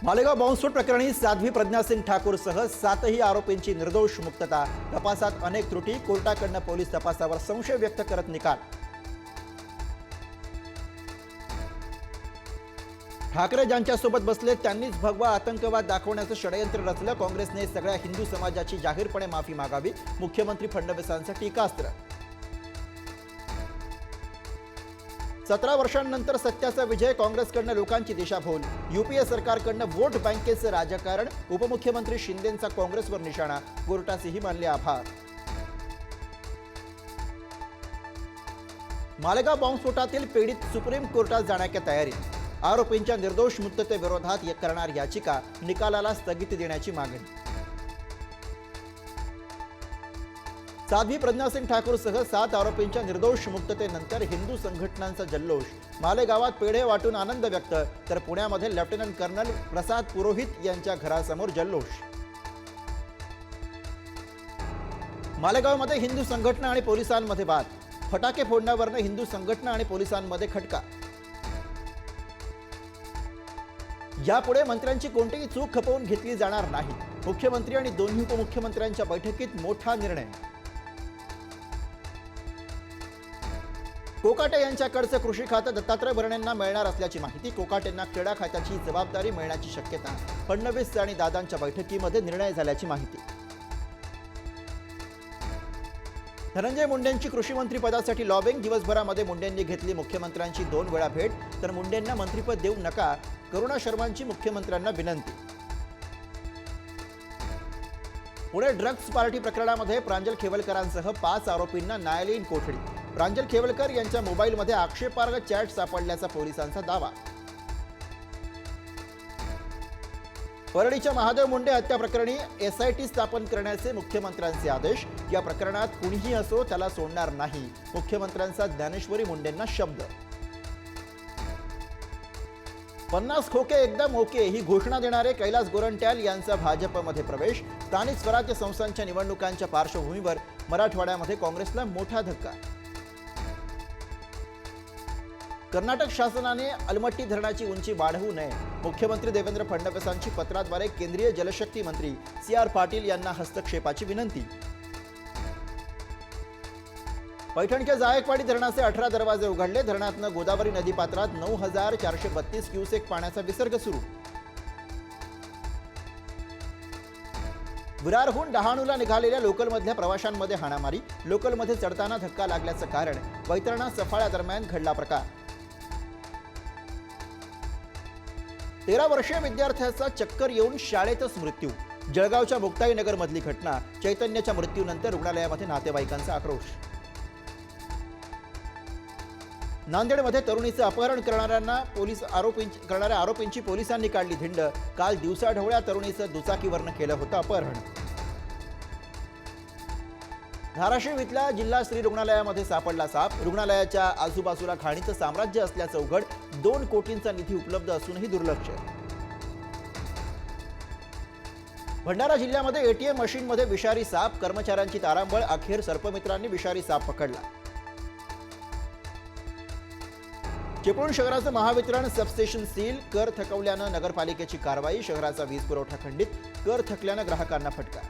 मालेगाव बॉम्बस्फोट प्रकरणी साध्वी प्रज्ञा सिंग ठाकूरसह 7ही आरोपींची निर्दोष मुक्तता। तपासात अनेक त्रुटी, कोर्टाकडून पोलीस तपासावर संशय व्यक्त करत निकाल। ठाकरे ज्यांच्यासोबत बसले त्यांनीच भगवा आतंकवाद दाखवण्याचं षडयंत्र रचलं। काँग्रेसने सगळ्या हिंदू समाजाची जाहीरपणे माफी मागावी, मुख्यमंत्री फडणवीसांचं टीकास्त्र। 17 वर्षांनंतर सत्याचा विजय, काँग्रेसकडनं लोकांची दिशाभूल। यूपीए सरकारकडनं वोट बँकेचं राजकारण, उपमुख्यमंत्री शिंदेंचा काँग्रेसवर निशाणा, कोर्टाचेही मानले आभार। मालेगाव बॉम्बस्फोटातील पीडित सुप्रीम कोर्टात जाण्याच्या तयारीत। आरोपींच्या निर्दोष मुक्ततेविरोधात करणार याचिका, निकालाला स्थगिती देण्याची मागणी। साध्वी प्रज्ञा सिंग ठाकूरसह 7 आरोपींच्या निर्दोष मुक्ततेनंतर हिंदू संघटनांचा जल्लोष। मालेगावात पेढे वाटून आनंद व्यक्त, तर पुण्यामध्ये लेफ्टनंट कर्नल प्रसाद पुरोहित यांच्या घरासमोर जल्लोष। मालेगावमध्ये हिंदू संघटना आणि पोलिसांमध्ये वाद, फटाके फोडण्यावरून हिंदू संघटना आणि पोलिसांमध्ये खटका। यापुढे मंत्र्यांची कोणतीही चूक खपवून घेतली जाणार नाही, मुख्यमंत्री आणि दोन्ही उपमुख्यमंत्र्यांच्या बैठकीत मोठा निर्णय। कोकाटे यांच्याकडचं कृषी खातं दत्तात्रय भरणेंना मिळणार असल्याची माहिती। कोकाटेंना क्रीडा खात्याची जबाबदारी मिळण्याची शक्यता। फडणवीस आणि दादांच्या बैठकीमध्ये निर्णय झाल्याची माहिती। धनंजय मुंडेंची कृषी मंत्री पदासाठी लॉबिंग, दिवसभरामध्ये मुंडेंनी घेतली मुख्यमंत्र्यांची 2 वेळा भेट, तर मुंडेंना मंत्रिपद देऊ नका, करुणा शर्मांची मुख्यमंत्र्यांना विनंती। पुणे ड्रग्ज पार्टी प्रकरणामध्ये प्रांजल खेवलकरांसह 5 आरोपींना न्यायालयीन कोठडी। प्रांजल खेवलकर यांच्या मोबाईलमध्ये आक्षेपार्ह चॅट सापडल्याचा पोलिसांचा दावा। परळीच्या महादेव मुंडे हत्या प्रकरणी एसआयटी स्थापन करण्याचे मुख्यमंत्र्यांचे आदेश। या प्रकरणात कुणीही असो त्याला सोडणार नाही, मुख्यमंत्र्यांचा ज्ञानेश्वरी मुंडेंना शब्द। 50 खोके एकदम ओके ही घोषणा देणारे कैलास गोरंट्याल यांचा भाजपमध्ये प्रवेश। स्थानिक स्वराज्य संस्थांच्या निवडणुकांच्या पार्श्वभूमीवर मराठवाड्यामध्ये काँग्रेसला मोठा धक्का। कर्नाटक शासनाने अलमट्टी धरणाची उंची वाढवू नये, मुख्यमंत्री देवेंद्र फडणवीसांची पत्राद्वारे केंद्रीय जलशक्ती मंत्री CR पाटील यांना हस्तक्षेपाची विनंती। पैठणच्या जायकवाडी धरणाचे 18 दरवाजे उघडले। धरणातनं गोदावरी नदीपात्रात 9432 क्युसेक पाण्याचा विसर्ग सुरू। विरारहून डहाणूला निघालेल्या लोकलमधल्या प्रवाशांमध्ये हाणामारी, लोकलमध्ये चढताना धक्का लागल्याचं कारण। वैतरणा सफाळ्या दरम्यान घडला प्रकार। 13 वर्षीय विद्यार्थ्याचा चक्कर येऊन शाळेतच मृत्यू। जळगावच्या मुक्ताईनगर मधली घटना। चैतन्याच्या मृत्यूनंतर रुग्णालयामध्ये नातेवाईकांचा आक्रोश। नांदेडमध्ये तरुणीचं अपहरण करणाऱ्या आरोपींची पोलिसांनी काढली धिंड। काल दिवसाढवळ्या तरुणीचं दुचाकीवरनं केलं होतं अपहरण। धाराशिव इथल्या जिल्हा स्त्री रुग्णालयामध्ये सापडला साप। रुग्णालयाच्या आजूबाजूला खाणीचं साम्राज्य असल्याचं उघड। 2 कोटींचा निधी उपलब्ध असूनही दुर्लक्ष। भंडारा जिल्ह्यामध्ये ATM मशीनमध्ये विषारी साप, कर्मचाऱ्यांची तारांबळ। अखेर सर्पमित्रांनी विषारी साप पकडला। चिपळूण शहराचं महावितरण सबस्टेशन सील, कर थकवल्यानं नगरपालिकेची कारवाई। शहराचा वीज पुरवठा खंडित, कर थकल्यानं ग्राहकांना फटका।